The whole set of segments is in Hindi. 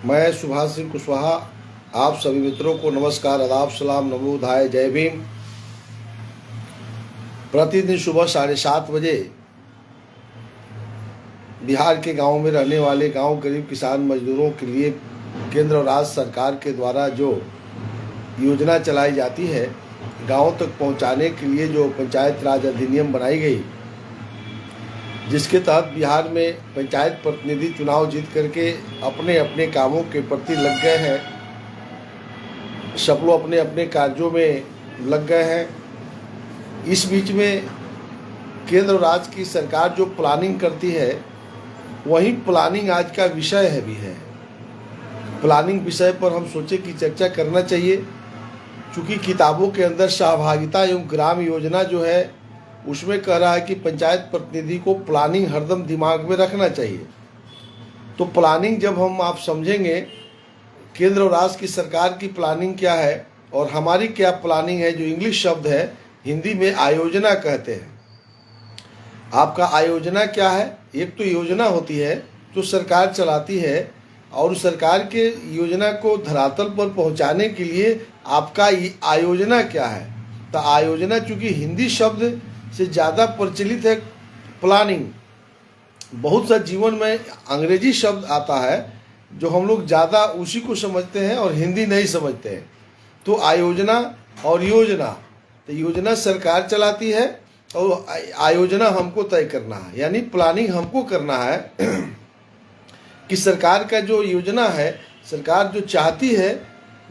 मैं सुभाष सिंह कुशवाहा आप सभी मित्रों को नमस्कार, आदाब, सलाम, नमो बुद्धाय, जय भीम। प्रतिदिन सुबह 7:30 बजे बिहार के गांव में रहने वाले गांव गरीब किसान मजदूरों के लिए केंद्र और राज्य सरकार के द्वारा जो योजना चलाई जाती है, गांव तक पहुंचाने के लिए जो पंचायत राज अधिनियम बनाई गई, जिसके तहत बिहार में पंचायत प्रतिनिधि चुनाव जीत करके अपने अपने कामों के प्रति लग गए हैं। सब लोग अपने अपने कार्यों में लग गए हैं। इस बीच में केंद्र और राज्य की सरकार जो प्लानिंग करती है, वही प्लानिंग आज का विषय है भी है। प्लानिंग विषय पर हम सोचे कि चर्चा करना चाहिए, क्योंकि किताबों के अंदर सहभागिता एवं ग्राम योजना जो है उसमें कह रहा है कि पंचायत प्रतिनिधि को प्लानिंग हरदम दिमाग में रखना चाहिए। तो प्लानिंग जब आप समझेंगे, केंद्र और राज्य की सरकार की प्लानिंग क्या है और हमारी क्या प्लानिंग है, जो इंग्लिश शब्द है हिंदी में आयोजना कहते हैं। आपका आयोजना क्या है? एक तो योजना होती है जो सरकार चलाती है, और सरकार के योजना को धरातल पर पहुंचाने के लिए आपका आयोजना क्या है। तो आयोजना चूंकि हिंदी शब्द से ज़्यादा प्रचलित है, प्लानिंग बहुत सा जीवन में अंग्रेजी शब्द आता है जो हम लोग ज़्यादा उसी को समझते हैं और हिंदी नहीं समझते हैं। तो आयोजना और योजना, तो योजना सरकार चलाती है और आयोजना हमको तय करना है, यानी प्लानिंग हमको करना है कि सरकार का जो योजना है, सरकार जो चाहती है,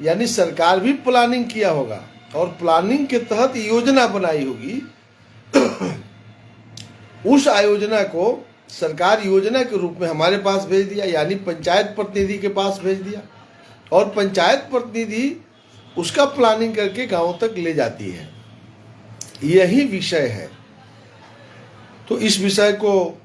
यानी सरकार भी प्लानिंग किया होगा और प्लानिंग के तहत योजना बनाई होगी। उस आयोजना को सरकार योजना के रूप में हमारे पास भेज दिया, यानी पंचायत प्रतिनिधि के पास भेज दिया, और पंचायत प्रतिनिधि उसका प्लानिंग करके गांव तक ले जाती है। यही विषय है। तो इस विषय को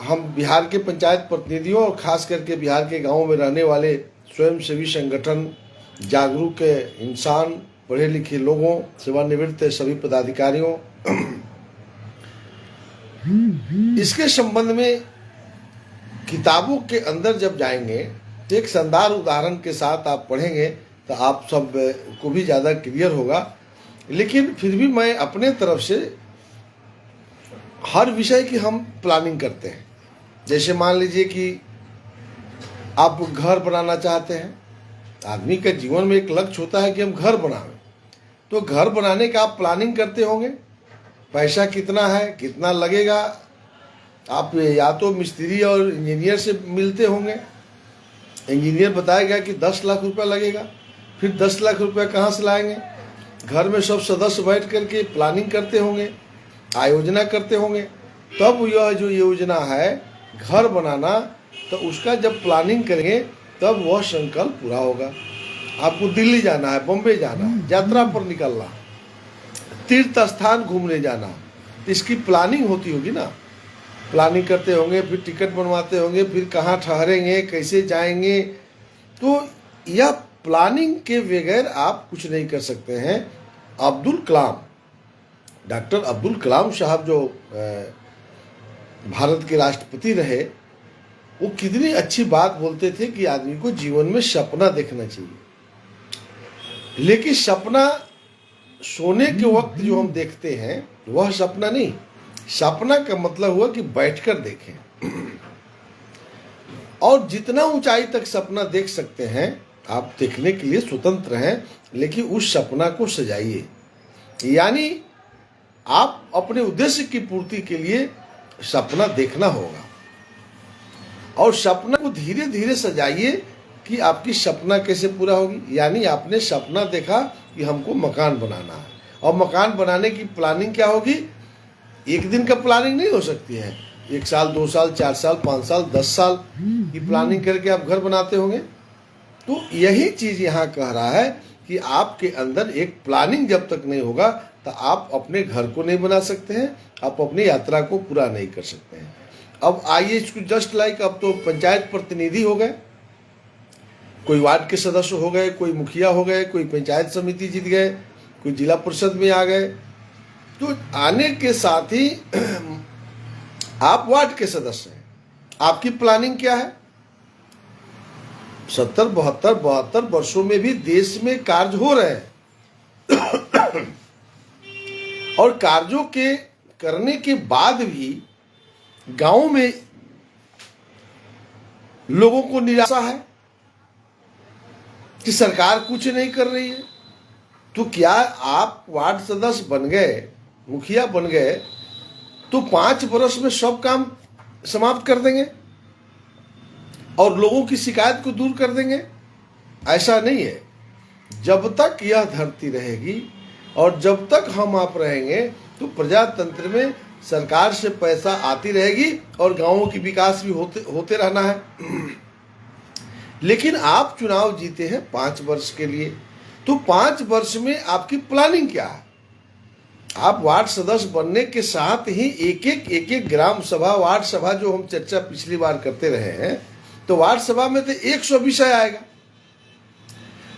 हम बिहार के पंचायत प्रतिनिधियों और खास करके बिहार के गांवों में रहने वाले स्वयंसेवी संगठन, जागरूक इंसान, पढ़े लिखे लोगों, सेवानिवृत्त सभी पदाधिकारियों, इसके संबंध में किताबों के अंदर जब जाएंगे तो एक शानदार उदाहरण के साथ आप पढ़ेंगे तो आप सब को भी ज़्यादा क्लियर होगा। लेकिन फिर भी मैं अपने तरफ से हर विषय की हम प्लानिंग करते हैं। जैसे मान लीजिए कि आप घर बनाना चाहते हैं, आदमी का जीवन में एक लक्ष्य होता है कि हम घर बनावें। तो घर बनाने का आप प्लानिंग करते होंगे, पैसा कितना है, कितना लगेगा। आप या तो मिस्त्री और इंजीनियर से मिलते होंगे, इंजीनियर बताएगा कि 10 लाख रुपया लगेगा, फिर 10 लाख रुपया कहाँ से लाएंगे। घर में सब सदस्य बैठ करके प्लानिंग करते होंगे, आयोजना करते होंगे, तब यह जो योजना है घर बनाना, तो उसका जब प्लानिंग करेंगे तब वह संकल्प पूरा होगा। आपको दिल्ली जाना है, बम्बई जाना है, यात्रा पर निकलना, तीर्थ स्थान घूमने जाना, तो इसकी प्लानिंग होती होगी ना। प्लानिंग करते होंगे, फिर टिकट बनवाते होंगे, फिर कहाँ ठहरेंगे, कैसे जाएंगे। तो यह प्लानिंग के बगैर आप कुछ नहीं कर सकते हैं। अब्दुल कलाम, डॉक्टर अब्दुल कलाम साहब जो भारत के राष्ट्रपति रहे, वो कितनी अच्छी बात बोलते थे कि आदमी को जीवन में सपना देखना चाहिए। लेकिन सपना सोने के वक्त जो हम देखते हैं वह सपना नहीं। सपना का मतलब हुआ कि बैठकर देखें, और जितना ऊंचाई तक सपना देख सकते हैं आप देखने के लिए स्वतंत्र हैं, लेकिन उस सपना को सजाइए। यानी आप अपने उद्देश्य की पूर्ति के लिए सपना देखना होगा, और सपना को धीरे धीरे सजाइए कि आपकी सपना कैसे पूरा होगी। यानी आपने सपना देखा कि हमको मकान बनाना है, और मकान बनाने की प्लानिंग क्या होगी? एक दिन का प्लानिंग नहीं हो सकती है, 1 साल, 2 साल, 4 साल, 5 साल, 10 साल की प्लानिंग करके आप घर बनाते होंगे। तो यही चीज़ यहाँ कह रहा है कि आपके अंदर एक प्लानिंग जब तक नहीं होगा तो आप अपने घर को नहीं बना सकते हैं, आप अपनी यात्रा को पूरा नहीं कर सकते हैं। अब आइए इसको जस्ट लाइक, अब तो पंचायत प्रतिनिधि हो गए, कोई वार्ड के सदस्य हो गए, कोई मुखिया हो गए, कोई पंचायत समिति जीत गए, कोई जिला परिषद में आ गए। तो आने के साथ ही आप वार्ड के सदस्य हैं। आपकी प्लानिंग क्या है? 70 72 वर्षों में भी देश में कार्य हो रहे हैं और कार्यों के करने के बाद भी गांव में लोगों को निराशा है कि सरकार कुछ नहीं कर रही है। तो क्या आप वार्ड सदस्य बन गए, मुखिया बन गए, तो 5 वर्ष में सब काम समाप्त कर देंगे और लोगों की शिकायत को दूर कर देंगे? ऐसा नहीं है। जब तक यह धरती रहेगी और जब तक हम आप रहेंगे तो प्रजातंत्र में सरकार से पैसा आती रहेगी और गांवों की विकास भी होते रहना है। लेकिन आप चुनाव जीते हैं 5 वर्ष के लिए, तो 5 वर्ष में आपकी प्लानिंग क्या है? आप वार्ड सदस्य बनने के साथ ही एक एक ग्राम सभा, वार्ड सभा जो हम चर्चा पिछली बार करते रहे हैं, तो वार्ड सभा में तो 100 विषय आएगा।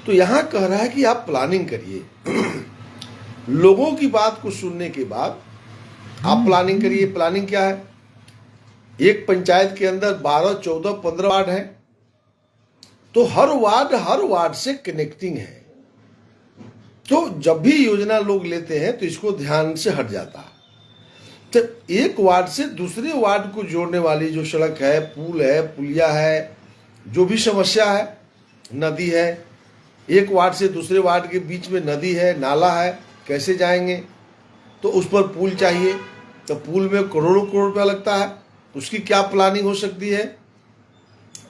तो यहां कह रहा है कि आप प्लानिंग करिए। लोगों की बात को सुनने के बाद आप प्लानिंग करिए। प्लानिंग क्या है? एक पंचायत के अंदर 12, 14, 15 वार्ड है, तो हर वार्ड से कनेक्टिंग है। तो जब भी योजना लोग लेते हैं तो इसको ध्यान से हट जाता है। तो एक वार्ड से दूसरे वार्ड को जोड़ने वाली जो सड़क है, पुल है, पुलिया है, जो भी समस्या है, नदी है, एक वार्ड से दूसरे वार्ड के बीच में नदी है, नाला है, कैसे जाएंगे? तो उस पर पुल चाहिए, तो पुल में करोड़ों करोड़ रुपया लगता है, उसकी क्या प्लानिंग हो सकती है?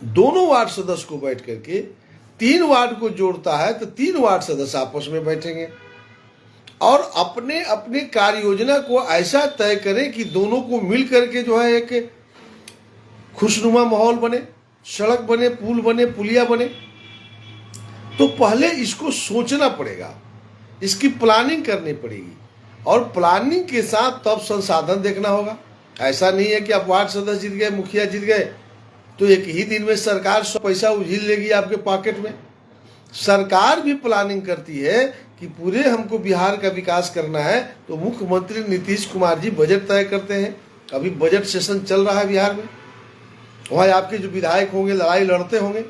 दोनों वार्ड सदस्य को बैठ करके 3 वार्ड को जोड़ता है तो 3 वार्ड सदस्य आपस में बैठेंगे और अपने अपने कार्य योजना को ऐसा तय करें कि दोनों को मिल करके जो है एक खुशनुमा माहौल बने, सड़क बने, पुल बने, पुलिया बने। तो पहले इसको सोचना पड़ेगा, इसकी प्लानिंग करनी पड़ेगी और प्लानिंग के साथ तब संसाधन देखना होगा। ऐसा नहीं है कि आप वार्ड सदस्य जीत गए, मुखिया जीत गए तो एक ही दिन में सरकार सब पैसा उझिल लेगी आपके पॉकेट में। सरकार भी प्लानिंग करती है कि पूरे हमको बिहार का विकास करना है, तो मुख्यमंत्री नीतीश कुमार जी बजट तय करते हैं। अभी बजट सेशन चल रहा है बिहार में, वहाँ आपके जो विधायक होंगे लड़ाई लड़ते होंगे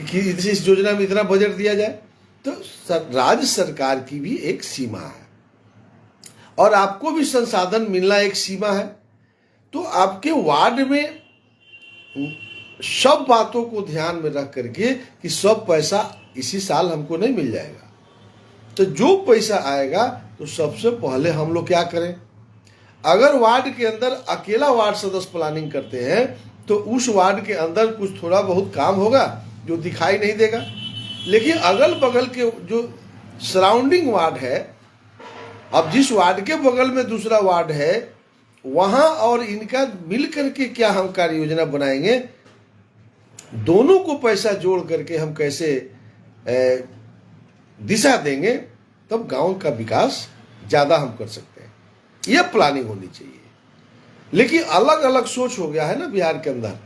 कि इस योजना में इतना बजट दिया जाए। तो राज्य सरकार की भी एक सीमा है और आपको भी संसाधन मिलना एक सीमा है। तो आपके वार्ड में सब बातों को ध्यान में रख करके कि सब पैसा इसी साल हमको नहीं मिल जाएगा, तो जो पैसा आएगा तो सबसे पहले हम लोग क्या करें? अगर वार्ड के अंदर अकेला वार्ड सदस्य प्लानिंग करते हैं तो उस वार्ड के अंदर कुछ थोड़ा बहुत काम होगा जो दिखाई नहीं देगा, लेकिन अगल बगल के जो सराउंडिंग वार्ड है, अब जिस वार्ड के बगल में दूसरा वार्ड है वहां और इनका मिल करके क्या हम कार्य योजना बनाएंगे, दोनों को पैसा जोड़ करके हम कैसे दिशा देंगे, तब गांव का विकास ज्यादा हम कर सकते हैं। यह प्लानिंग होनी चाहिए। लेकिन अलग अलग सोच हो गया है ना बिहार के अंदर,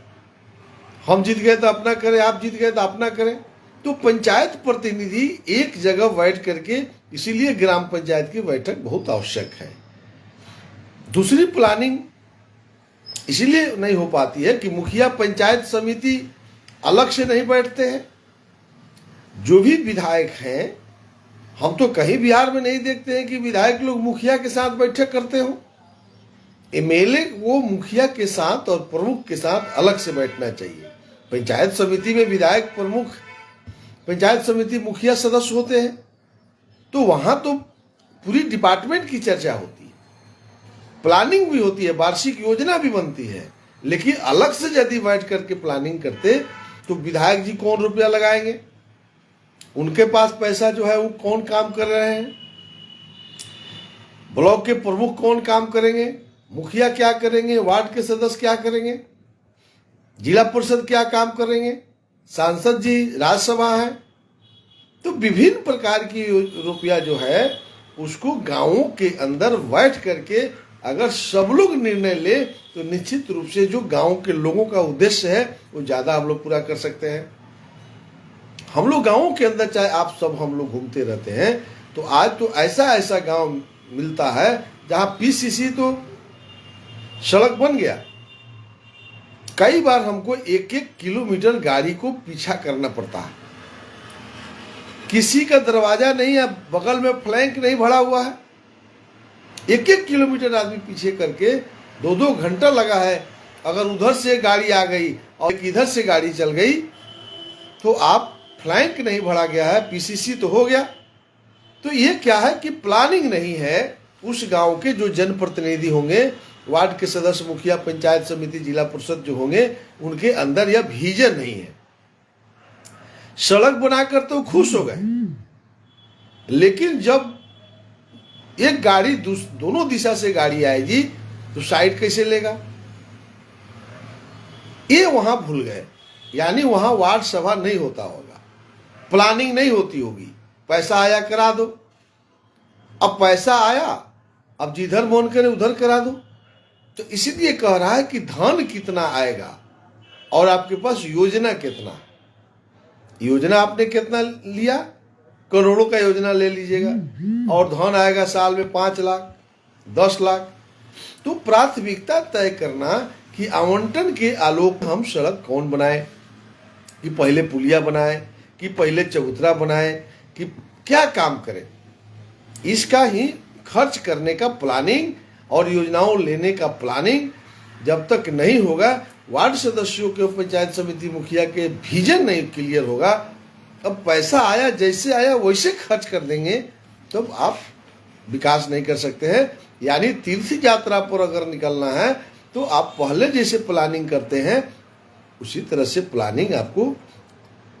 हम जीत गए तो अपना करें, आप जीत गए तो अपना करें। तो पंचायत प्रतिनिधि एक जगह बैठ करके, इसीलिए ग्राम पंचायत की बैठक बहुत आवश्यक है। दूसरी प्लानिंग इसीलिए नहीं हो पाती है कि मुखिया पंचायत समिति अलग से नहीं बैठते हैं। जो भी विधायक हैं, हम तो कहीं बिहार में नहीं देखते हैं कि विधायक लोग मुखिया के साथ बैठक करते हो। एमएलए वो मुखिया के साथ और प्रमुख के साथ अलग से बैठना चाहिए। पंचायत समिति में विधायक प्रमुख, पंचायत समिति मुखिया सदस्य होते हैं, तो वहां तो पूरी डिपार्टमेंट की चर्चा होती है, प्लानिंग भी होती है, वार्षिक योजना भी बनती है। लेकिन अलग से यदि बैठ करके प्लानिंग करते तो विधायक जी कौन रुपया लगाएंगे, उनके पास पैसा जो है वो कौन काम कर रहे हैं, ब्लॉक के प्रमुख कौन काम करेंगे, मुखिया क्या करेंगे, वार्ड के सदस्य क्या करेंगे, जिला परिषद क्या काम करेंगे, सांसद जी, राज्यसभा है। तो विभिन्न प्रकार की रुपया जो है उसको गांवों के अंदर बैठ करके अगर सब लोग निर्णय ले तो निश्चित रूप से जो गांव के लोगों का उद्देश्य है वो ज्यादा हम लोग पूरा कर सकते हैं। हम लोग गांवों के अंदर, चाहे आप सब हम लोग घूमते रहते हैं, तो आज तो ऐसा ऐसा गांव मिलता है जहां पीसीसी तो सड़क बन गया, कई बार हमको 1-1 किलोमीटर गाड़ी को पीछा करना पड़ता है। किसी का दरवाजा नहीं है, बगल में फ्लैंक नहीं भरा हुआ है, 1-1 किलोमीटर आदमी पीछे करके 2-2 घंटा लगा है। अगर उधर से गाड़ी आ गई और इधर से गाड़ी चल गई तो आप फ्लैंक नहीं भरा गया है, पीसीसी तो हो गया। तो ये क्या है कि प्लानिंग नहीं है। उस गांव के जो जनप्रतिनिधि होंगे, वार्ड के सदस्य, मुखिया, पंचायत समिति, जिला परिषद जो होंगे, उनके अंदर यह विजन नहीं है। सड़क बनाकर तो खुश हो गए, लेकिन जब एक गाड़ी दोनों दिशा से गाड़ी आएगी तो साइड कैसे लेगा, ये वहां भूल गए। यानी वहां वार्ड सभा नहीं होता होगा, प्लानिंग नहीं होती होगी। पैसा आया करा दो, अब पैसा आया, अब जिधर मन करे उधर करा दो। तो इसीलिए कह रहा है कि धन कितना आएगा और आपके पास योजना कितना। योजना आपने कितना लिया, करोड़ों का योजना ले लीजिएगा और धन आएगा साल में 5 लाख 10 लाख। तो प्राथमिकता तय करना कि आवंटन के आलोक हम सड़क कौन बनाए, कि पहले पुलिया बनाए, कि पहले चबूतरा बनाए, कि क्या काम करें, इसका ही खर्च करने का प्लानिंग और योजनाओं लेने का प्लानिंग जब तक नहीं होगा, वार्ड सदस्यों के, पंचायत समिति मुखिया के विजन नहीं क्लियर होगा। अब पैसा आया, जैसे आया वैसे खर्च कर देंगे, तब आप विकास नहीं कर सकते हैं। यानी तीर्थ यात्रा पर अगर निकलना है तो आप पहले जैसे प्लानिंग करते हैं उसी तरह से प्लानिंग आपको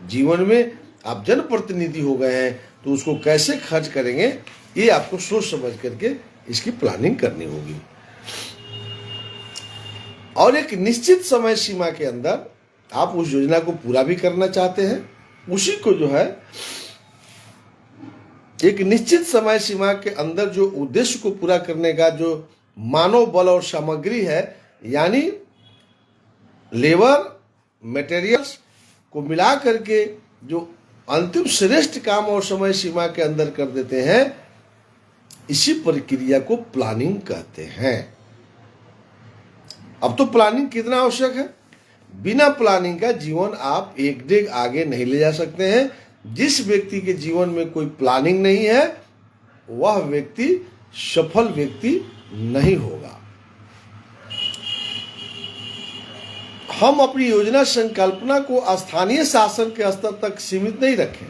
जीवन में, आप जनप्रतिनिधि हो गए हैं तो उसको कैसे खर्च करेंगे, ये आपको सोच समझ करके इसकी प्लानिंग करनी होगी। और एक निश्चित समय सीमा के अंदर आप उस योजना को पूरा भी करना चाहते हैं, उसी को जो है एक निश्चित समय सीमा के अंदर जो उद्देश्य को पूरा करने का जो मानव बल और सामग्री है, यानी लेबर मटेरियल्स को मिला करके जो अंतिम श्रेष्ठ काम और समय सीमा के अंदर कर देते हैं, इसी प्रक्रिया को प्लानिंग कहते हैं। अब तो प्लानिंग कितना आवश्यक है। बिना प्लानिंग का जीवन आप एक डेग आगे नहीं ले जा सकते हैं। जिस व्यक्ति के जीवन में कोई प्लानिंग नहीं है वह व्यक्ति सफल व्यक्ति नहीं होगा। हम अपनी योजना संकल्पना को स्थानीय शासन के स्तर तक सीमित नहीं रखें।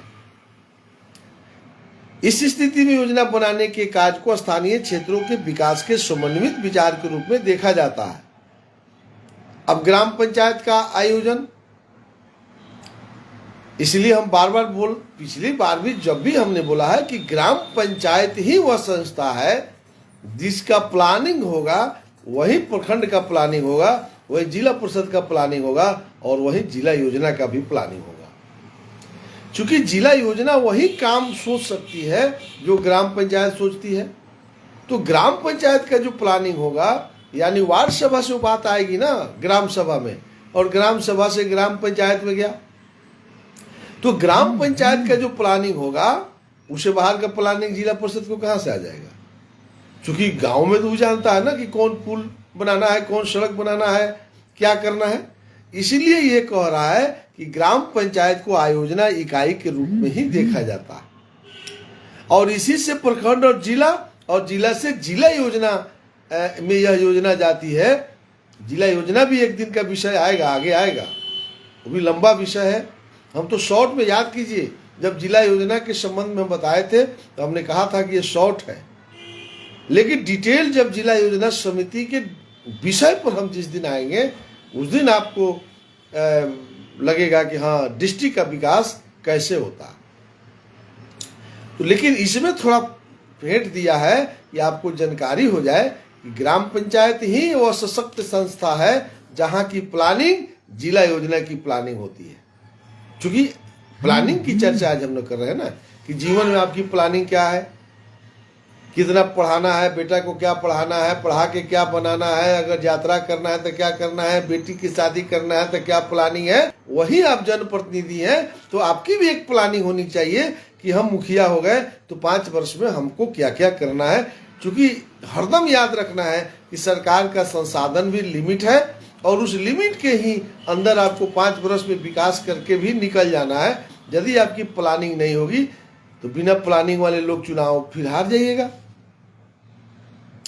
इस स्थिति में योजना बनाने के कार्य को स्थानीय क्षेत्रों के विकास के समन्वित विचार के रूप में देखा जाता है। अब ग्राम पंचायत का आयोजन, इसलिए हम बार बार पिछली बार भी जब भी हमने बोला है कि ग्राम पंचायत ही वह संस्था है जिसका प्लानिंग होगा, वही प्रखंड का प्लानिंग होगा, वही जिला परिषद का प्लानिंग होगा और वही जिला योजना का भी प्लानिंग होगा। चूंकि जिला योजना वही काम सोच सकती है जो ग्राम पंचायत सोचती है, तो ग्राम पंचायत का जो प्लानिंग होगा, यानी वार्ड सभा से बात आएगी ना ग्राम सभा में, और ग्राम सभा से ग्राम पंचायत में गया, तो ग्राम पंचायत का जो प्लानिंग होगा उसे बाहर का प्लानिंग जिला परिषद को कहां से आ जाएगा। चूंकि गांव में तो वो जानता है ना कि कौन पुल बनाना है, कौन सड़क बनाना है, क्या करना है। इसीलिए ये कह रहा है कि ग्राम पंचायत को आयोजना इकाई के रूप में ही देखा जाता है और इसी से प्रखंड और जिला से जिला योजना में यह योजना जाती है। जिला योजना भी एक दिन का विषय आएगा, आगे आएगा, वो भी लंबा विषय है। हम तो शॉर्ट में याद कीजिए, जब जिला योजना के संबंध में हम बताए थे तो हमने कहा था कि ये शॉर्ट है, लेकिन डिटेल जब जिला योजना समिति के विषय पर हम जिस दिन आएंगे उस दिन आपको लगेगा कि हाँ डिस्ट्रिक्ट का विकास कैसे होता। तो लेकिन इसमें थोड़ा भेंट दिया है कि आपको जानकारी हो जाए कि ग्राम पंचायत ही वह सशक्त संस्था है जहां की प्लानिंग जिला योजना की प्लानिंग होती है। क्योंकि प्लानिंग की चर्चा आज हम लोग कर रहे हैं ना कि जीवन में आपकी प्लानिंग क्या है, कितना पढ़ाना है, बेटा को क्या पढ़ाना है, पढ़ा के क्या बनाना है, अगर यात्रा करना है तो क्या करना है, बेटी की शादी करना है तो क्या प्लानिंग है। वही आप जनप्रतिनिधि हैं तो आपकी भी एक प्लानिंग होनी चाहिए कि हम मुखिया हो गए तो 5 वर्ष में हमको क्या क्या करना है। क्योंकि हरदम याद रखना है कि सरकार का संसाधन भी लिमिट है और उस लिमिट के ही अंदर आपको 5 वर्ष में विकास करके भी निकल जाना है। यदि आपकी प्लानिंग नहीं होगी तो बिना प्लानिंग वाले लोग चुनाव फिर हार जाइएगा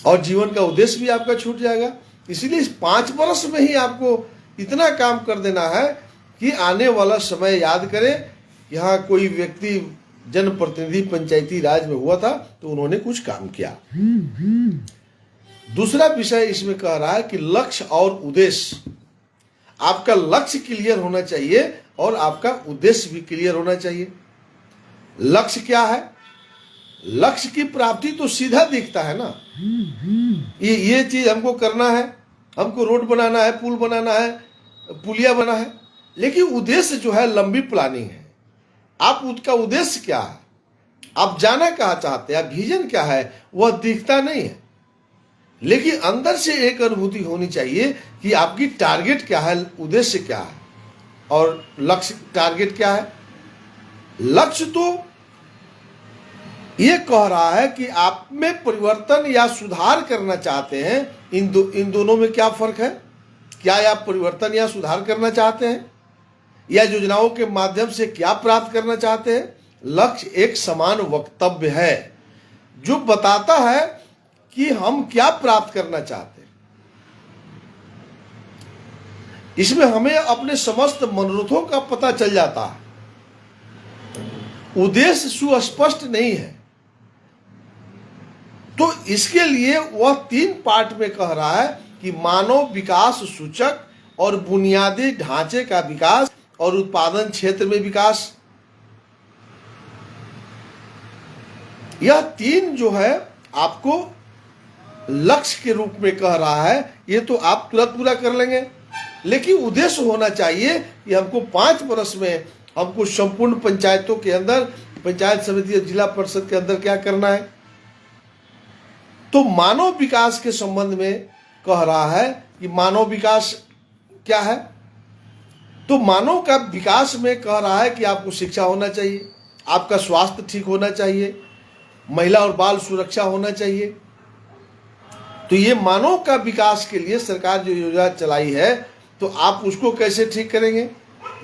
और जीवन का उद्देश्य भी आपका छूट जाएगा। इसलिए इस 5 वर्ष में ही आपको इतना काम कर देना है कि आने वाला समय याद करें। यहाँ कोई व्यक्ति जनप्रतिनिधि पंचायती राज में हुआ था तो उन्होंने कुछ काम किया। दूसरा विषय इसमें कह रहा है कि लक्ष्य और उद्देश्य। आपका लक्ष्य क्लियर होना चाहिए और आपका उद्देश्य भी क्लियर होना चाहिए। लक्ष्य क्या है? लक्ष्य की प्राप्ति तो सीधा दिखता है ना, ये चीज हमको करना है, हमको रोड बनाना है, पुल बनाना है, पुलिया बना है। लेकिन उद्देश्य जो है लंबी प्लानिंग है। आप उसका उद्देश्य क्या है, आप जाना कहाँ चाहते हैं, विजन क्या है, वह दिखता नहीं है। लेकिन अंदर से एक अनुभूति होनी चाहिए कि आपकी टारगेट क्या है, उद्देश्य क्या है और लक्ष्य टारगेट क्या है। लक्ष्य तो ये कह रहा है कि आप में परिवर्तन या सुधार करना चाहते हैं। इन दोनों में क्या फर्क है? क्या आप परिवर्तन या सुधार करना चाहते हैं या योजनाओं के माध्यम से क्या प्राप्त करना चाहते हैं? लक्ष्य एक समान वक्तव्य है जो बताता है कि हम क्या प्राप्त करना चाहते हैं। इसमें हमें अपने समस्त मनोरथों का पता चल जाता है। उद्देश्य सुस्पष्ट नहीं है तो इसके लिए वह 3 पार्ट में कह रहा है कि मानव विकास सूचक और बुनियादी ढांचे का विकास और उत्पादन क्षेत्र में विकास। यह 3 जो है आपको लक्ष्य के रूप में कह रहा है। ये तो आप तुरंत पूरा कर लेंगे, लेकिन उद्देश्य होना चाहिए कि हमको 5 वर्ष में हमको संपूर्ण पंचायतों के अंदर, पंचायत समिति और जिला परिषद के अंदर क्या करना है। तो मानव विकास के संबंध में कह रहा है कि मानव विकास क्या है। तो मानव का विकास में कह रहा है कि आपको शिक्षा होना चाहिए, आपका स्वास्थ्य ठीक होना चाहिए, महिला और बाल सुरक्षा होना चाहिए। तो ये मानव का विकास के लिए सरकार जो योजना चलाई है तो आप उसको कैसे ठीक करेंगे?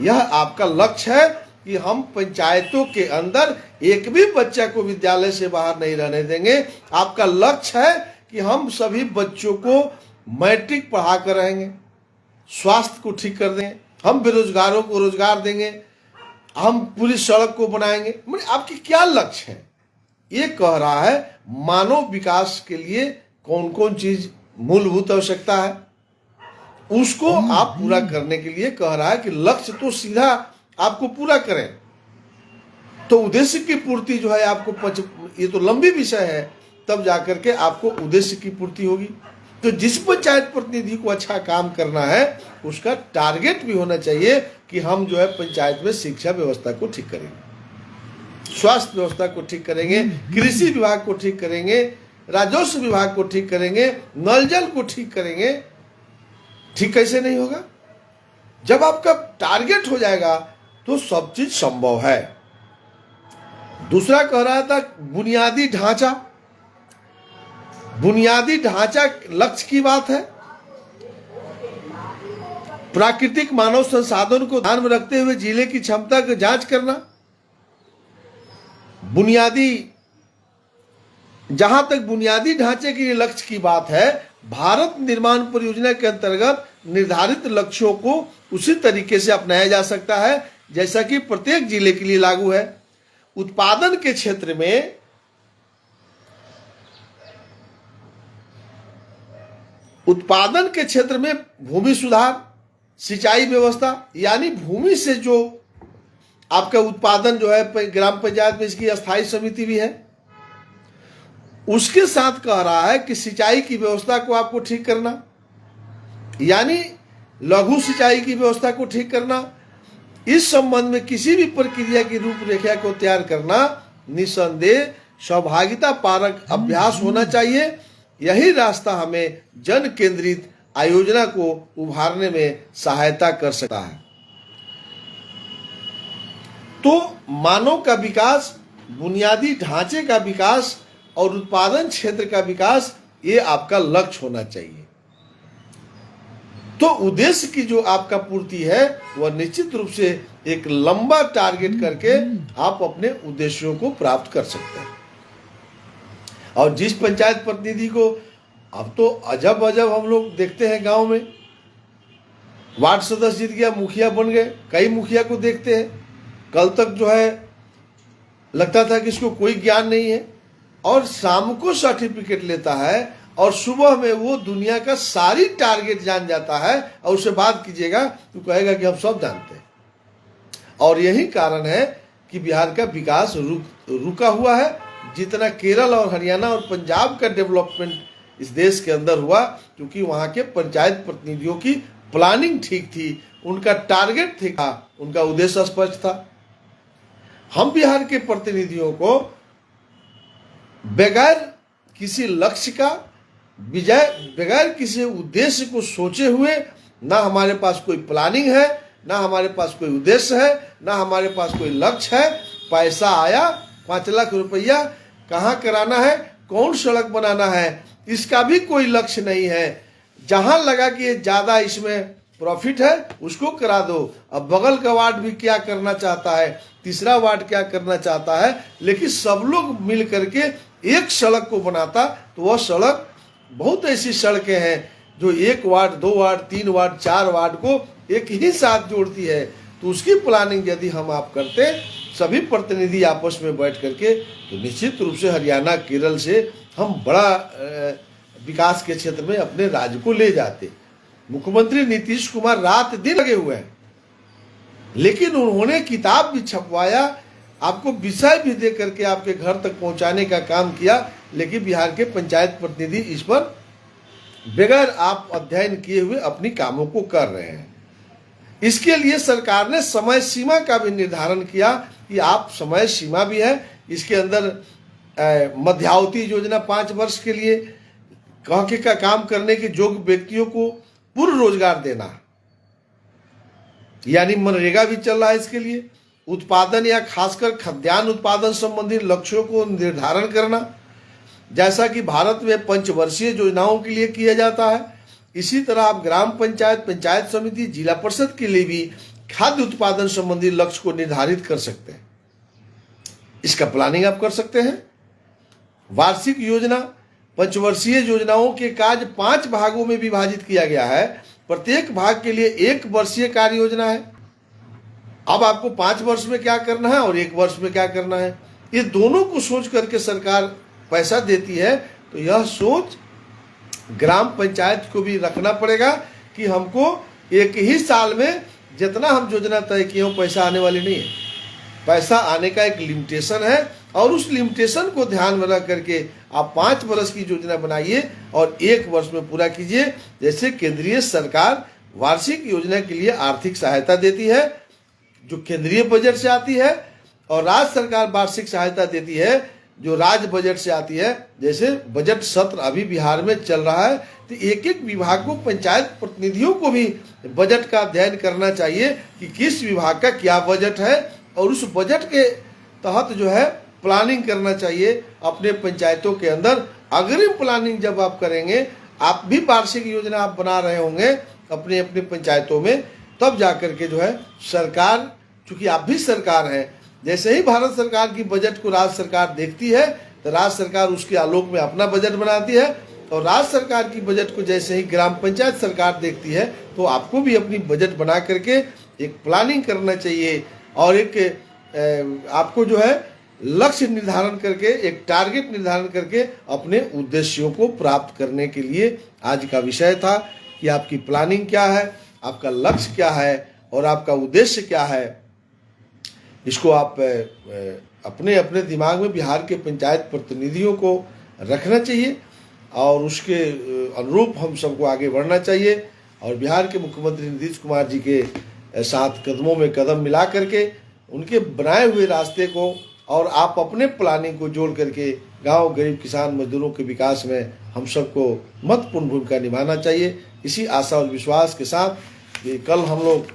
यह आपका लक्ष्य है कि हम पंचायतों के अंदर एक भी बच्चा को विद्यालय से बाहर नहीं रहने देंगे। आपका लक्ष्य है कि हम सभी बच्चों को मैट्रिक पढ़ा कर रहेंगे, स्वास्थ्य को ठीक कर देंगे, हम बेरोजगारों को रोजगार देंगे, हम पूरी सड़क को बनाएंगे। मतलब आपकी क्या लक्ष्य है? ये कह रहा है मानव विकास के लिए कौन कौन चीज मूलभूत आवश्यकता है उसको आप पूरा करने के लिए कह रहा है कि लक्ष्य तो सीधा आपको पूरा करें। तो उद्देश्य की पूर्ति जो है आपको ये तो लंबी विषय है, तब जाकर के आपको उद्देश्य की पूर्ति होगी। तो जिस पंचायत प्रतिनिधि को अच्छा काम करना है उसका टारगेट भी होना चाहिए कि हम जो है पंचायत में शिक्षा व्यवस्था को ठीक करेंगे, स्वास्थ्य व्यवस्था को ठीक करेंगे, कृषि विभाग को ठीक करेंगे, राजस्व विभाग को ठीक करेंगे, नल जल को ठीक करेंगे। ठीक कैसे नहीं होगा? जब आपका टारगेट हो जाएगा तो सब चीज संभव है। दूसरा कह रहा था बुनियादी ढांचा। बुनियादी ढांचा लक्ष्य की बात है। प्राकृतिक मानव संसाधन को ध्यान में रखते हुए जिले की क्षमता की जांच करना। बुनियादी, जहां तक बुनियादी ढांचे के लिए लक्ष्य की बात है, भारत निर्माण परियोजना के अंतर्गत निर्धारित लक्ष्यों को उसी तरीके से अपनाया जा सकता है जैसा कि प्रत्येक जिले के लिए लागू है। उत्पादन के क्षेत्र में भूमि सुधार, सिंचाई व्यवस्था, यानी भूमि से जो आपका उत्पादन जो है ग्राम पंचायत में इसकी अस्थायी समिति भी है। उसके साथ कह रहा है कि सिंचाई की व्यवस्था को आपको ठीक करना, यानी लघु सिंचाई की व्यवस्था को ठीक करना। इस संबंध में किसी भी प्रक्रिया की रूपरेखा को तैयार करना निसंदेह सहभागिता पारक अभ्यास होना चाहिए। यही रास्ता हमें जन केंद्रित आयोजना को उभारने में सहायता कर सकता है। तो मानव का विकास, बुनियादी ढांचे का विकास और उत्पादन क्षेत्र का विकास, ये आपका लक्ष्य होना चाहिए। तो उद्देश्य की जो आपका पूर्ति है वह निश्चित रूप से एक लंबा टारगेट करके आप अपने उद्देश्यों को प्राप्त कर सकते हैं। और जिस पंचायत प्रतिनिधि को अब तो अजब अजब हम लोग देखते हैं, गांव में वार्ड सदस्य जीत गया, मुखिया बन गए, कई मुखिया को देखते हैं। कल तक जो है लगता था कि इसको कोई ज्ञान नहीं है, और शाम को सर्टिफिकेट लेता है और सुबह में वो दुनिया का सारी टारगेट जान जाता है, और उससे बात कीजिएगा तो कहेगा कि हम सब जानते हैं। और यही कारण है कि बिहार का विकास रुका हुआ है। जितना केरल और हरियाणा और पंजाब का डेवलपमेंट इस देश के अंदर हुआ, क्योंकि वहाँ के पंचायत प्रतिनिधियों की प्लानिंग ठीक थी, उनका टारगेट ठीक था, उनका उद्देश्य स्पष्ट था। हम बिहार के प्रतिनिधियों को बगैर किसी लक्ष्य का, बगैर किसी उद्देश्य को सोचे हुए, ना हमारे पास कोई प्लानिंग है, ना हमारे पास कोई उद्देश्य है, ना हमारे पास कोई लक्ष्य है। पैसा आया 5 लाख रुपया, कहाँ कराना है, कौन सड़क बनाना है, इसका भी कोई लक्ष्य नहीं है। जहां लगा कि ये ज़्यादा इसमें प्रॉफिट है उसको करा दो। अब बगल का वार्ड भी क्या करना चाहता है, तीसरा वार्ड क्या करना चाहता है, लेकिन सब लोग मिल करके एक सड़क को बनाता, तो वह सड़क, बहुत ऐसी सड़कें हैं जो 1 वार्ड, 2 वार्ड, 3 वार्ड, 4 वार्ड को एक ही साथ जोड़ती है। तो उसकी प्लानिंग यदि हम आप करते, सभी प्रतिनिधि आपस में बैठ करके, तो निश्चित रूप से हरियाणा, केरल से हम बड़ा विकास के क्षेत्र में अपने राज्य को ले जाते। मुख्यमंत्री नीतीश कुमार रात दिन लगे हुए हैं, लेकिन उन्होंने किताब भी छपवाया, आपको विषय भी दे करके आपके घर तक पहुंचाने का काम किया, लेकिन बिहार के पंचायत प्रतिनिधि इस पर बगैर आप अध्ययन किए हुए अपनी कामों को कर रहे हैं। इसके लिए सरकार ने समय सीमा का भी निर्धारण किया कि आप, समय सीमा भी है इसके अंदर। मध्यावधि योजना 5 वर्ष के लिए कहके का काम करने के योग्य व्यक्तियों को पूर्ण रोजगार देना, यानी मनरेगा भी चल रहा है इसके लिए। उत्पादन या खासकर खाद्यान्न उत्पादन संबंधी लक्ष्यों को निर्धारण करना, जैसा कि भारत में पंचवर्षीय योजनाओं के लिए किया जाता है। इसी तरह आप ग्राम पंचायत, पंचायत समिति, जिला परिषद के लिए भी खाद्य उत्पादन संबंधी लक्ष्य को निर्धारित कर सकते हैं। इसका प्लानिंग आप कर सकते हैं। वार्षिक योजना, पंचवर्षीय योजनाओं के कार्य 5 भागों में विभाजित किया गया है। प्रत्येक भाग के लिए 1 वर्षीय कार्य योजना है। अब आपको 5 वर्ष में क्या करना है और 1 वर्ष में क्या करना है, ये दोनों को सोच करके सरकार पैसा देती है। तो यह सोच ग्राम पंचायत को भी रखना पड़ेगा कि हमको एक ही साल में जितना हम योजना तय किए हो, पैसा आने वाली नहीं है। पैसा आने का एक लिमिटेशन है, और उस लिमिटेशन को ध्यान में रख करके आप 5 वर्ष की योजना बनाइए और 1 वर्ष में पूरा कीजिए। जैसे केंद्रीय सरकार वार्षिक योजना के लिए आर्थिक सहायता देती है, जो केंद्रीय बजट से आती है, और राज्य सरकार वार्षिक सहायता देती है जो राज्य बजट से आती है। जैसे बजट सत्र अभी बिहार में चल रहा है, तो एक एक विभाग को, पंचायत प्रतिनिधियों को भी बजट का अध्ययन करना चाहिए कि किस विभाग का क्या बजट है, और उस बजट के तहत जो है प्लानिंग करना चाहिए अपने पंचायतों के अंदर। अग्रिम प्लानिंग जब आप करेंगे, आप भी वार्षिक योजना आप बना रहे होंगे अपने अपने पंचायतों में, तब जाकर के जो है सरकार, चूंकि आप भी सरकार हैं, जैसे ही भारत सरकार की बजट को राज्य सरकार देखती है, तो राज्य सरकार उसके आलोक में अपना बजट बनाती है, और राज्य सरकार की बजट को जैसे ही ग्राम पंचायत सरकार देखती है, तो आपको भी अपनी बजट बना करके एक प्लानिंग करना चाहिए, और एक आपको जो है लक्ष्य निर्धारण करके, एक टारगेट निर्धारण करके अपने उद्देश्यों को प्राप्त करने के लिए आज का विषय था कि आपकी प्लानिंग क्या है, आपका लक्ष्य क्या है और आपका उद्देश्य क्या है। इसको आप अपने अपने दिमाग में बिहार के पंचायत प्रतिनिधियों को रखना चाहिए, और उसके अनुरूप हम सबको आगे बढ़ना चाहिए। और बिहार के मुख्यमंत्री नीतीश कुमार जी के साथ कदमों में कदम मिला करके उनके बनाए हुए रास्ते को, और आप अपने प्लानिंग को जोड़ करके गांव, गरीब, किसान, मजदूरों के विकास में हम सबको महत्वपूर्ण भूमिका निभाना चाहिए। इसी आशा और विश्वास के साथ कि कल हम लोग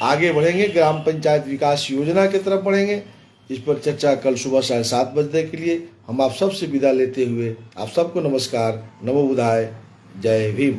आगे बढ़ेंगे, ग्राम पंचायत विकास योजना की तरफ बढ़ेंगे। इस पर चर्चा कल सुबह 7:30 बजे के लिए हम आप सबसे विदा लेते हुए आप सबको नमस्कार, नमो बुद्धाय, जय भीम।